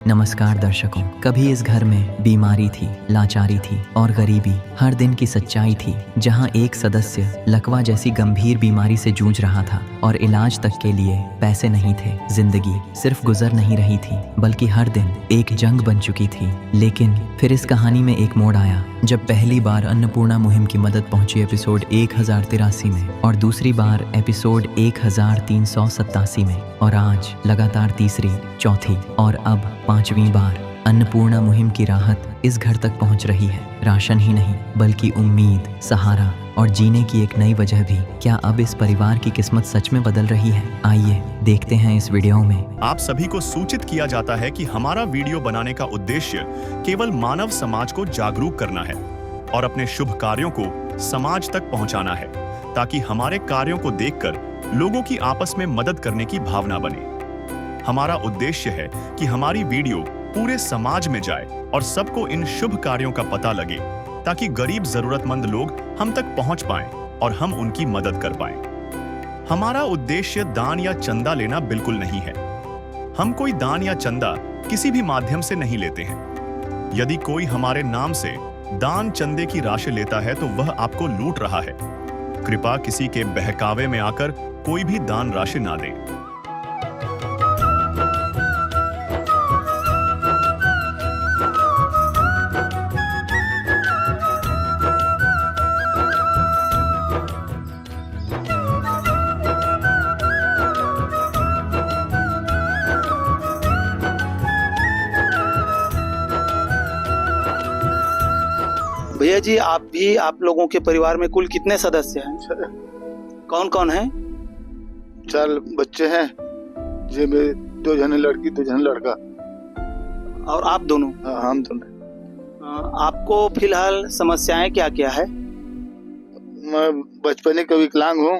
नमस्कार दर्शकों, कभी इस घर में बीमारी थी, लाचारी थी और गरीबी हर दिन की सच्चाई थी, जहां एक सदस्य लकवा जैसी गंभीर बीमारी से जूझ रहा था और इलाज तक के लिए पैसे नहीं थे। जिंदगी सिर्फ गुजर नहीं रही थी, बल्कि हर दिन एक जंग बन चुकी थी। लेकिन फिर इस कहानी में एक मोड़ आया, जब पहली बार अन्नपूर्णा मुहिम की मदद पहुंची एपिसोड 1083 में और दूसरी बार एपिसोड 1387 में, और आज लगातार तीसरी, चौथी और अब 5वीं बार अन्नपूर्णा मुहिम की राहत इस घर तक पहुंच रही है। राशन ही नहीं, बल्कि उम्मीद, सहारा और जीने की एक नई वजह भी। क्या अब इस परिवार की किस्मत सच में बदल रही है? आइए देखते हैं इस वीडियो में। आप सभी को सूचित किया जाता है कि हमारा वीडियो बनाने का उद्देश्य केवल मानव समाज को जागरूक करना है और अपने शुभ कार्यों को समाज तक पहुंचाना है, ताकि हमारे कार्यों को देखकर लोगों की आपस में मदद करने की भावना बने। हमारा उद्देश्य है कि हमारी वीडियो पूरे समाज में जाए और सबको इन शुभ कार्यों का पता लगे, ताकि गरीब जरूरतमंद लोग हम तक पहुंच पाएं और हम उनकी मदद कर पाएं। हमारा उद्देश्य दान या चंदा लेना बिल्कुल नहीं है। हम कोई दान या चंदा किसी भी माध्यम से नहीं लेते हैं। यदि कोई हमारे नाम से दान चंदे की राशि लेता है तो वह आपको लूट रहा है। कृपया किसी के बहकावे में आकर कोई भी दान राशि ना दें। भैया जी, आप लोगों के परिवार में कुल कितने सदस्य हैं? कौन कौन हैं? 4 बच्चे हैं, जिसमें 2 जने लड़की 2 जने लड़का। और आप दोनों? हाँ, हम दोनों। आपको फिलहाल समस्याएं क्या क्या है? मैं बचपन का विकलांग हूँ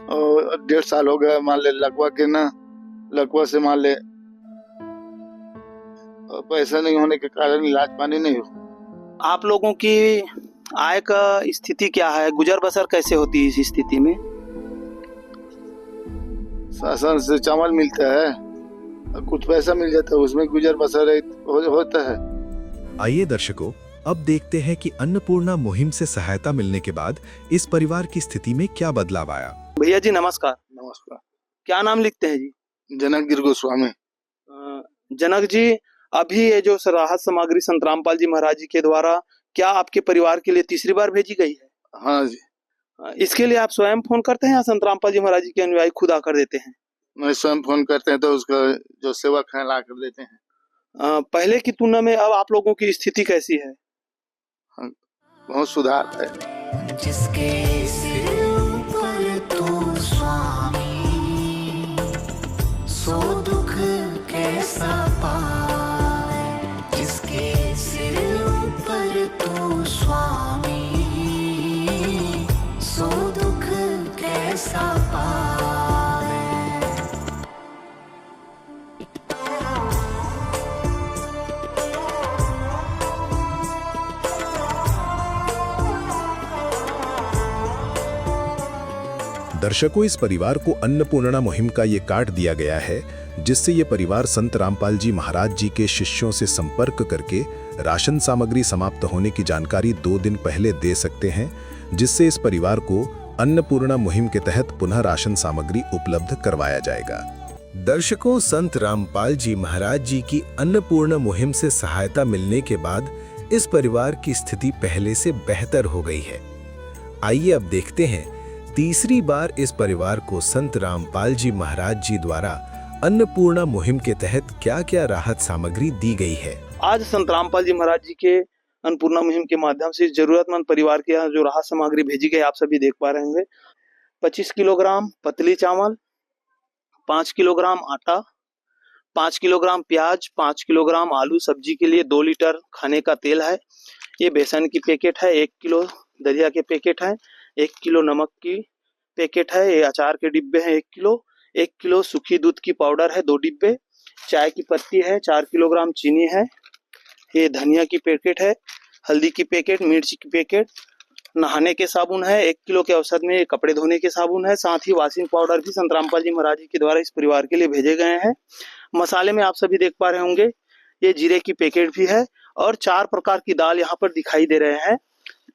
और 1.5 साल हो गया मान ले लकवा से मान ले, और पैसा नहीं होने के कारण इलाज पानी नहीं हो। आप लोगों की आय का स्थिति क्या है? गुजर बसर कैसे होती है इस स्थिति में? शासन से चावल मिलता है और कुछ पैसा मिल जाता है, उसमें गुजर बसर होता है। आइए दर्शकों, अब देखते हैं कि अन्नपूर्णा मुहिम से सहायता मिलने के बाद इस परिवार की स्थिति में क्या बदलाव आया। भैया जी नमस्कार। नमस्कार। क्या नाम लिखते हैं जी? जनक गिर गोस्वामी। जनक जी, अभी ये जो राहत सामग्री संत रामपाल जी महाराज जी के द्वारा क्या आपके परिवार के लिए तीसरी बार भेजी गई है? हाँ जी। इसके लिए आप स्वयं फोन करते हैं या संत रामपाल जी महाराज जी के अनुयायी खुद आकर देते हैं? मैं स्वयं फोन करते हैं तो उसका जो सेवक है ला कर देते हैं। पहले की तुलना में अब आप लोगों की स्थिति कैसी है? बहुत सुधार है। जिसके सिर ऊपर तो स्वामी, सो दुख कैसा पाए। जिसके सिर ऊपर तो स्वामी, सो दुख कैसा पाए। दर्शकों, इस परिवार को अन्नपूर्णा मुहिम का ये कार्ड दिया गया है, जिससे ये परिवार संत रामपाल जी महाराज जी के शिष्यों से संपर्क करके राशन सामग्री समाप्त होने की जानकारी 2 दिन पहले दे सकते हैं, जिससे इस परिवार को अन्नपूर्णा मुहिम के तहत पुनः राशन सामग्री उपलब्ध करवाया जाएगा। दर्शकों, संत रामपाल जी महाराज जी की अन्नपूर्णा मुहिम से सहायता मिलने के बाद इस परिवार की स्थिति पहले से बेहतर हो गई है। आइए अब देखते हैं तीसरी बार इस परिवार को संत रामपाल जी महाराज जी द्वारा अन्नपूर्णा मुहिम के तहत क्या-क्या राहत सामग्री दी गई है। आज संत रामपाल जी महाराज जी के अन्नपूर्णा मुहिम के माध्यम से जरूरतमंद परिवार के यहाँ जो राहत सामग्री भेजी गई, आप सभी देख पा रहे होंगे। 25 किलोग्राम पतली चावल, 5 किलोग्राम आटा, 5 किलोग्राम प्याज, 5 किलोग्राम आलू, सब्जी के लिए 2 लीटर खाने का तेल है। ये बेसन की पैकेट है, 1 किलो दलिया के पैकेट है, 1 किलो नमक की पैकेट है, ये अचार के डिब्बे हैं 1 किलो, 1 किलो सूखी दूध की पाउडर है 2 डिब्बे, चाय की पत्ती है, 4 किलोग्राम चीनी है, ये धनिया की पैकेट है, हल्दी की पैकेट, मिर्ची की पैकेट, नहाने के साबुन है 1 किलो के औसत में, कपड़े धोने के साबुन है, साथ ही वॉशिंग पाउडर भी संत रामपाल जी महाराज जी के द्वारा इस परिवार के लिए भेजे गए हैं। मसाले में आप सभी देख पा रहे होंगे ये जीरे की पैकेट भी है और 4 प्रकार की दाल यहाँ पर दिखाई दे रहे हैं।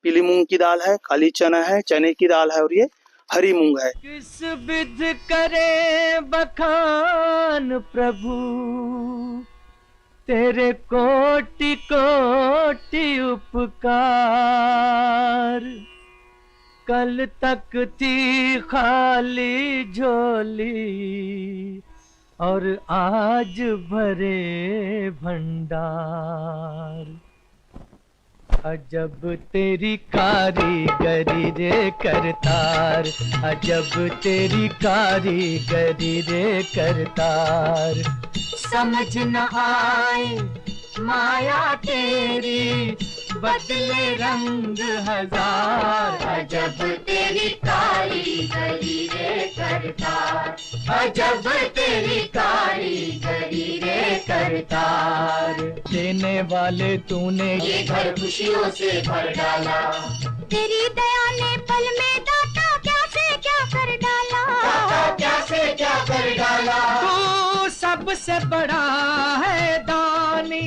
पीली मूंग की दाल है, काली चना है, चने की दाल है और ये हरी मूंग है। किस विध करे बखान प्रभु, तेरे कोटि कोटि उपकार। कल तक थी खाली झोली और आज भरे भंडार। अजब तेरी कारीगरी रे करतार, अजब तेरी कारीगरी रे करतार। समझ न आए माया तेरी, बदले रंग हजार। अजब तेरी कारीगरी रे करतार, अजब तेरी कारीगरी रे करतार। देने वाले तूने ये घर खुशियों से भर डाला, तेरी दया ने पल में दाता क्या से क्या कर डाला, दाता क्या से क्या कर डाला। तू सबसे बड़ा है दानी,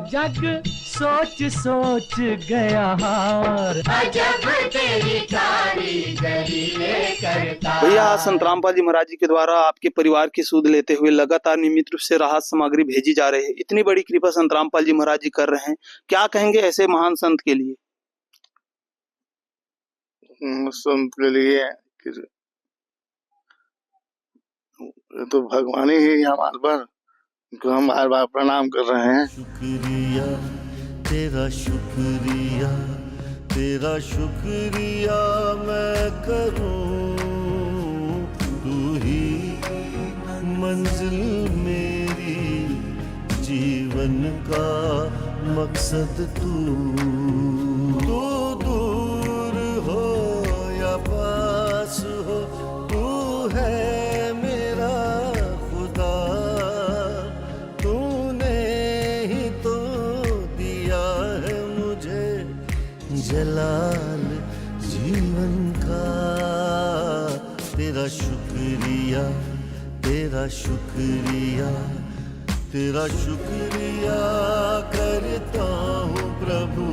जग सोच सोच गया हार। अजब तेरी कारीगरी रे करतार। भैया आज संत रामपाल जी महाराज जी के द्वारा आपके परिवार की सूद लेते हुए लगातार नियमित रूप से राहत सामग्री भेजी जा रही है। इतनी बड़ी कृपा संत रामपाल जी महाराज जी कर रहे हैं, क्या कहेंगे ऐसे महान संत के लिए? संत के लिए तो भगवान ही है हमारे पर, उनको हम बार बार प्रणाम कर रहे हैं। शुक्रिया तेरा, शुक्रिया तेरा, शुक्रिया मैं करूं। तू ही मंजिल मेरी, जीवन का मकसद तू। तू दूर हो या पास हो, तू है जलाल जीवन का। तेरा शुक्रिया, तेरा शुक्रिया, तेरा शुक्रिया करता हूँ प्रभु।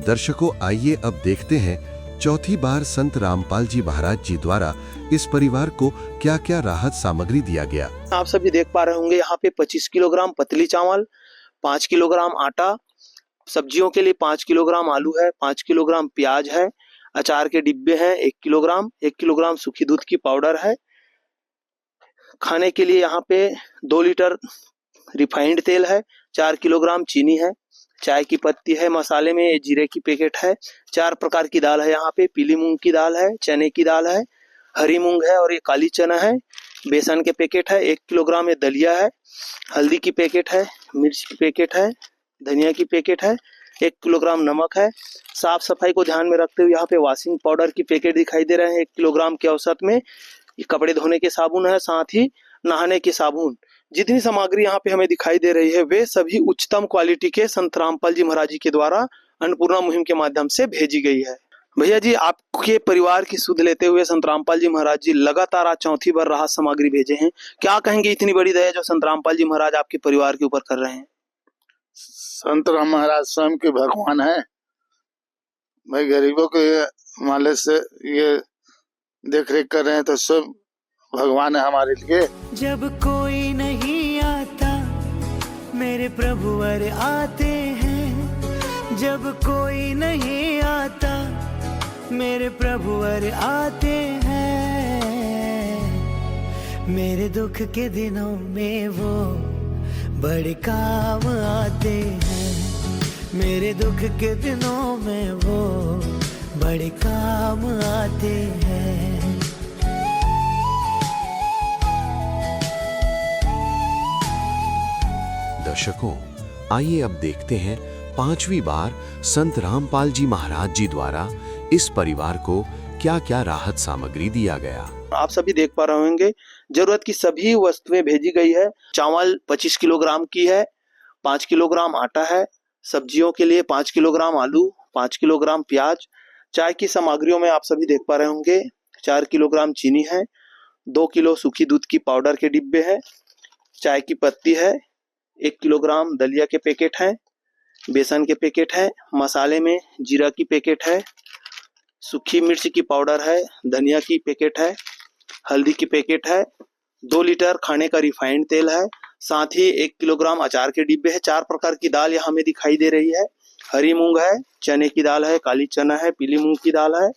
दर्शकों, आइए अब देखते हैं चौथी बार संत रामपाल जी महाराज जी द्वारा इस परिवार को क्या क्या राहत सामग्री दिया गया। आप सभी देख पा रहे होंगे यहाँ पे 25 किलोग्राम पतली चावल, 5 किलोग्राम आटा, सब्जियों के लिए 5 किलोग्राम आलू है, 5 किलोग्राम प्याज है, अचार के डिब्बे हैं 1 किलोग्राम, 1 किलोग्राम सूखी दूध की पाउडर है। खाने के लिए यहाँ पे 2 लीटर रिफाइंड तेल है, 4 किलोग्राम चीनी है, चाय की पत्ती है, मसाले में जीरे की पैकेट है, 4 प्रकार की दाल है यहाँ पे, पीली मूंग की दाल है, चने की दाल है, हरी मूंग है और ये काली चना है, बेसन के पैकेट है, 1 किलोग्राम ये दलिया है, हल्दी की पैकेट है, मिर्च की पैकेट है, धनिया की पैकेट है, 1 किलोग्राम नमक है। साफ सफाई को ध्यान में रखते हुए यहाँ पे वॉशिंग पाउडर की पैकेट दिखाई दे रहे हैं 1 किलोग्राम के औसत में। ये कपड़े धोने के साबुन है, साथ ही नहाने के साबुन। जितनी सामग्री यहाँ पे हमें दिखाई दे रही है वे सभी उच्चतम क्वालिटी के संत रामपाल जी महाराज जी के द्वारा अन्नपूर्णा मुहिम के माध्यम से भेजी गई है। भैया जी, आपके परिवार की सुध लेते हुए संत रामपाल जी महाराज जी लगातार आज चौथी बार राहत सामग्री भेजे हैं, क्या कहेंगे इतनी बड़ी दया जो संत रामपाल जी महाराज आपके परिवार के ऊपर कर रहे हैं? संत राम महाराज स्वयं के भगवान है भाई। गरीबों के माले से ये देख रेख कर रहे हैं तो सब भगवान है हमारे लिए। जब कोई नहीं आता मेरे प्रभु वर आते हैं, जब कोई नहीं आता मेरे प्रभु वर आते हैं। मेरे दुख के दिनों में वो बड़े काम आते हैं, मेरे दुख के दिनों में वो बड़े काम आते हैं। दर्शकों, आइए अब देखते हैं 5वीं बार संत रामपाल जी महाराज जी द्वारा इस परिवार को क्या क्या राहत सामग्री दिया गया। आप सभी देख पा रहे होंगे जरूरत की सभी वस्तुएं भेजी गई है। चावल 25 किलोग्राम की है, 5 किलोग्राम आटा है, सब्जियों के लिए 5 किलोग्राम आलू, 5 किलोग्राम प्याज। चाय की सामग्रियों में आप सभी देख पा रहे होंगे 4 किलोग्राम चीनी है, 2 किलो सूखी दूध की पाउडर के डिब्बे हैं, चाय की पत्ती है, 1 किलोग्राम दलिया के पैकेट हैं, बेसन के पैकेट है, मसाले में जीरा की पैकेट है, सूखी मिर्च की पाउडर है, धनिया की पैकेट है, हल्दी की पैकेट है, 2 लीटर खाने का रिफाइंड तेल है, साथ ही 1 किलोग्राम अचार के डिब्बे है। 4 प्रकार की दाल यहाँ हमें दिखाई दे रही है। हरी मूंग है, चने की दाल है, काली चना है, पीली मूंग की दाल है,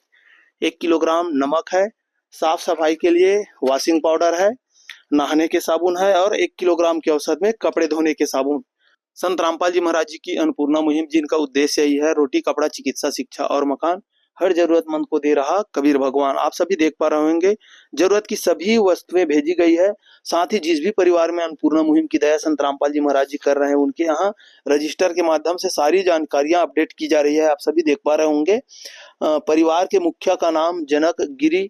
1 किलोग्राम नमक है, साफ सफाई के लिए वॉशिंग पाउडर है, नहाने के साबुन है और 1 किलोग्राम के औसत में कपड़े धोने के साबुन। संत रामपाल जी महाराज जी की अन्नपूर्णा मुहिम, जिनका उद्देश्य यही है रोटी कपड़ा चिकित्सा शिक्षा और मकान हर जरूरतमंद को दे रहा कबीर भगवान। आप सभी देख पा रहे होंगे जरूरत की सभी वस्तुएं भेजी गई है। साथ ही जिस भी परिवार में अन्नपूर्णा मुहिम की दया संत रामपाल जी महाराज जी कर रहे हैं, उनके यहाँ रजिस्टर के माध्यम से सारी जानकारियां अपडेट की जा रही है। आप सभी देख पा रहे होंगे परिवार के मुखिया का नाम जनक गिरी,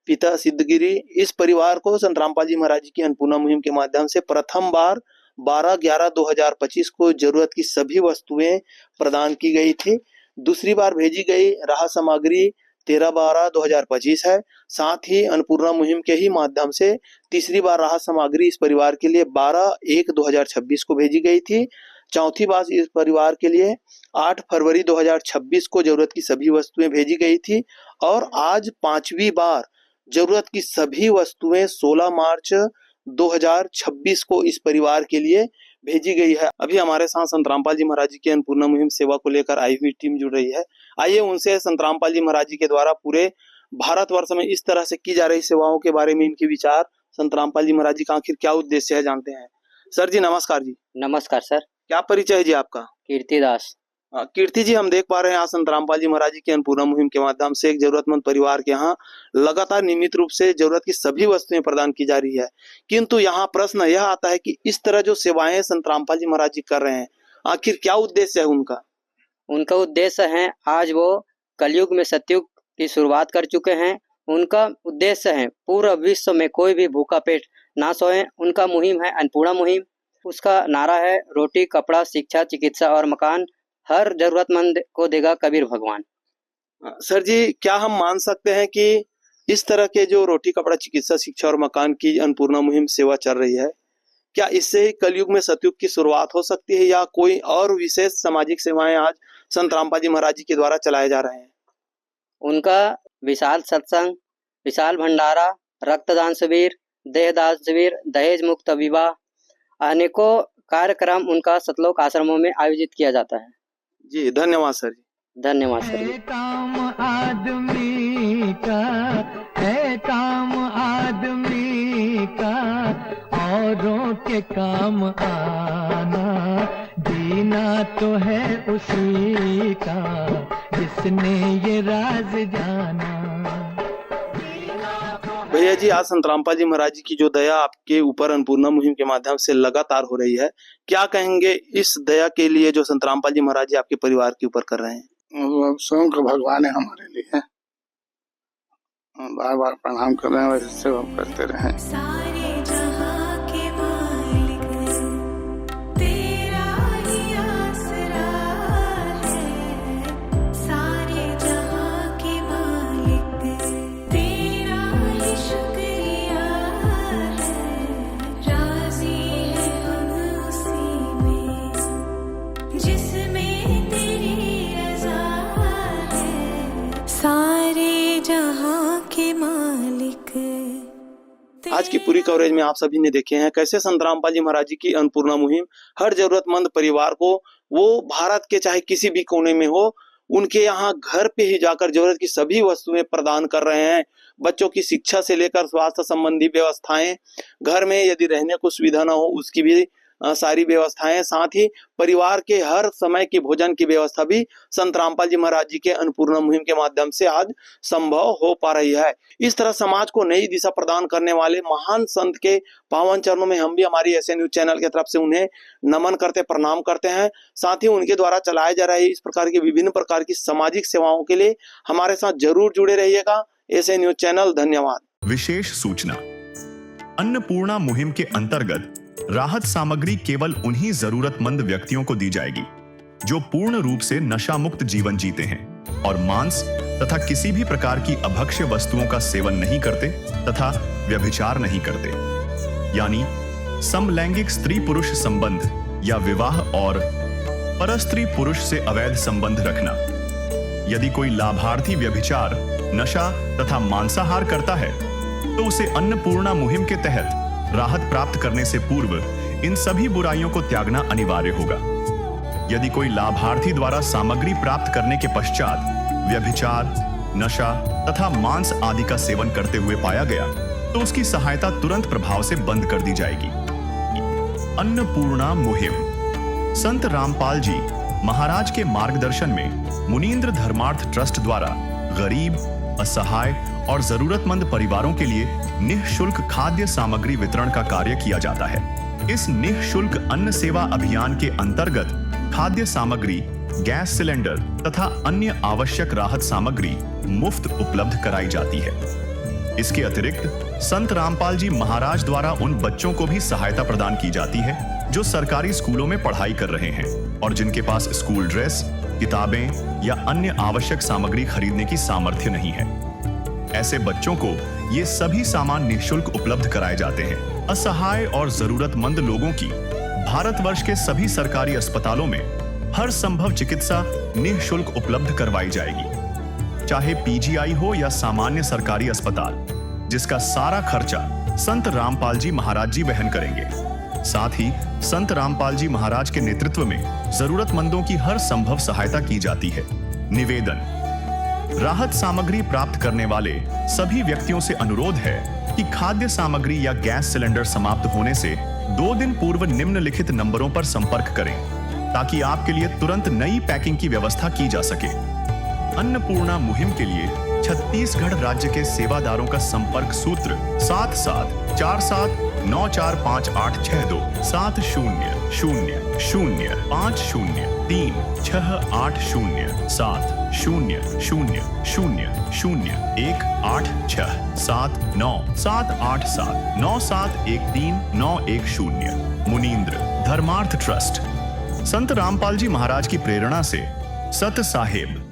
पिता सिद्धगिरी। इस परिवार को संत रामपाल जी महाराज जी की अन्नपूर्णा मुहिम के माध्यम से प्रथम बार 12/11/2025 को जरूरत की सभी वस्तुएं प्रदान की गई थी। दूसरी बार भेजी गई राहत सामग्री 13/12/2025 है। साथ ही अन्नपूर्णा मुहिम के ही माध्यम से तीसरी बार राहत सामग्री इस परिवार के लिए 12/1/2026 को भेजी गई थी। चौथी बार इस परिवार के लिए 8 फरवरी 2026 को जरूरत की सभी वस्तुएं भेजी गई थी और आज 5वीं बार जरूरत की सभी वस्तुएं 16 मार्च 2026 को इस परिवार के लिए भेजी गई है। अभी हमारे साथ संत रामपाल जी महाराज जी की अन्नपूर्णा मुहिम सेवा को लेकर आई हुई टीम जुड़ रही है। आइए उनसे संत रामपाल जी महाराज जी के द्वारा पूरे भारतवर्ष में इस तरह से की जा रही सेवाओं के बारे में इनके विचार, संत रामपाल जी महाराज जी का आखिर क्या उद्देश्य है, जानते हैं। सर जी नमस्कार जी। नमस्कार सर। क्या परिचय है जी आपका? कीर्तिदास। कीर्ति जी, हम देख पा रहे हैं आज संत रामपाल जी महाराज जी की अन्नपूर्णा मुहिम के माध्यम से एक जरूरतमंद परिवार के यहाँ लगातार नियमित रूप से जरूरत की सभी वस्तुएं प्रदान की जा रही है, किंतु यहाँ प्रश्न यह आता है कि इस तरह जो सेवाएं संत रामपाल जी महाराज जी कर रहे हैं, आखिर क्या उद्देश्य है उनका? उनका उद्देश्य है, आज वो कलयुग में सतयुग की शुरुआत कर चुके हैं। उनका उद्देश्य है पूरा विश्व में कोई भी भूखा पेट ना सोए। उनका मुहिम है अन्नपूर्णा मुहिम। उसका नारा है रोटी कपड़ा शिक्षा चिकित्सा और मकान हर जरूरतमंद को देगा कबीर भगवान। सर जी, क्या हम मान सकते हैं कि इस तरह के जो रोटी कपड़ा चिकित्सा शिक्षा और मकान की अन्नपूर्णा मुहिम सेवा चल रही है, क्या इससे ही कलयुग में सतयुग की शुरुआत हो सकती है या कोई और विशेष सामाजिक सेवाएं आज संत रामपाल जी महाराज जी के द्वारा चलाए जा रहे हैं? उनका विशाल सत्संग, विशाल भंडारा, रक्तदान शिविर, देहदान शिविर, दहेज मुक्त विवाह, अनेकों कार्यक्रम उनका सतलोक आश्रमों में आयोजित किया जाता है। जी धन्यवाद सर जी। धन्यवाद सर जी। काम आदमी का है, काम आदमी का औरों के काम आना, जीना तो है उसी का जिसने ये राज जाना। भैया जी, आज संत रामपाल जी महाराज जी की जो दया आपके ऊपर अन्नपूर्णा मुहिम के माध्यम से लगातार हो रही है, क्या कहेंगे इस दया के लिए जो संत रामपाल जी महाराज जी आपके परिवार के ऊपर कर रहे हैं? स्वयं का भगवान है हमारे लिए, बार बार प्रणाम कर रहे हैं, वैसे सेवा करते रहें। सारे जहां के मालिक तेरा ही आसरा है, सारे जहां के मालिक तेरा ही शुक्रिया है, राजी है हम उसी में जिसमें तेरी रजा है, सारे जहां के मालिक। आज की पूरी कवरेज में आप सभी ने देखे हैं कैसे संत रामपाल जी महाराज जी की अन्नपूर्णा मुहिम हर जरूरतमंद परिवार को, वो भारत के चाहे किसी भी कोने में हो, उनके यहाँ घर पे ही जाकर जरूरत की सभी वस्तुएं प्रदान कर रहे हैं। बच्चों की शिक्षा से लेकर स्वास्थ्य संबंधी व्यवस्थाएं, घर में यदि रहने को सुविधा न हो उसकी भी सारी व्यवस्थाएं, साथ ही परिवार के हर समय की भोजन की व्यवस्था भी संत रामपाल जी महाराज जी के अन्नपूर्णा मुहिम के माध्यम से आज संभव हो पा रही है। इस तरह समाज को नई दिशा प्रदान करने वाले महान संत के पावन चरणों में हम भी हमारी एसए न्यूज चैनल की तरफ से उन्हें नमन करते, प्रणाम करते हैं। साथ ही उनके द्वारा चलाए जा रहे इस प्रकार की विभिन्न प्रकार की सामाजिक सेवाओं के लिए हमारे साथ जरूर जुड़े रहिएगा। एसए न्यूज चैनल, धन्यवाद। विशेष सूचना, अन्नपूर्णा मुहिम के अंतर्गत राहत सामग्री केवल उन्हीं जरूरतमंद व्यक्तियों को दी जाएगी जो पूर्ण रूप से नशा मुक्त जीवन जीते हैं और मांस तथा किसी भी प्रकार की अभक्ष्य वस्तुओं का सेवन नहीं करते तथा व्यभिचार नहीं करते, यानी समलैंगिक स्त्री पुरुष संबंध या विवाह और परस्त्री पुरुष से अवैध संबंध रखना। यदि कोई लाभार्थी व्यभिचार, नशा तथा मांसाहार करता है तो उसे अन्नपूर्णा मुहिम के तहत राहत प्राप्त करने से पूर्व इन सभी बुराइयों को त्यागना अनिवार्य होगा। यदि कोई लाभार्थी द्वारा सामग्री प्राप्त करने के पश्चात व्यभिचार, नशा तथा मांस आदि का सेवन करते हुए पाया गया तो उसकी सहायता तुरंत प्रभाव से बंद कर दी जाएगी। अन्नपूर्णा मुहिम। संत रामपाल जी महाराज के मार्गदर्शन में मुनींद्र धर्मार्थ ट्रस्ट द्वारा गरीब, असहाय और जरूरतमंद परिवारों के लिए निःशुल्क खाद्य सामग्री वितरण का कार्य किया जाता है। इस निःशुल्क अन्न सेवा अभियान के अंतर्गत खाद्य सामग्री, गैस सिलेंडर तथा अन्य आवश्यक राहत सामग्री मुफ्त उपलब्ध कराई जाती है। इसके अतिरिक्त संत रामपाल जी महाराज द्वारा उन बच्चों को भी सहायता प्रदान की जाती है जो सरकारी स्कूलों में पढ़ाई कर रहे हैं और जिनके पास स्कूल ड्रेस, किताबें या अन्य आवश्यक सामग्री खरीदने की सामर्थ्य नहीं है। ऐसे बच्चों को ये सभी सामान निःशुल्क उपलब्ध कराए जाते हैं। असहाय और जरूरतमंद लोगों की भारतवर्ष के सभी सरकारी अस्पतालों में हर संभव चिकित्सा निःशुल्क उपलब्ध करवाई जाएगी, चाहे पीजीआई हो या सामान्य सरकारी अस्पताल, जिसका सारा खर्चा संत रामपाल जी महाराज जी वहन करेंगे। साथ ही संत रामपाल जी महाराज के नेतृत्व में जरूरतमंदों की हर संभव सहायता की जाती है। निवेदन। राहत सामग्री प्राप्त करने वाले सभी व्यक्तियों से अनुरोध है कि खाद्य सामग्री या गैस सिलेंडर समाप्त होने से 2 दिन पूर्व निम्नलिखित नंबरों पर संपर्क करें ताकि आपके लिए तुरंत नई पैकिंग की व्यवस्था की जा सके। अन्नपूर्णा मुहिम के लिए छत्तीसगढ़ राज्य के सेवादारों का संपर्क सूत्र 7747945862 700813 मुनींद्र धर्मार्थ ट्रस्ट। संत रामपाल जी महाराज की प्रेरणा से सत साहेब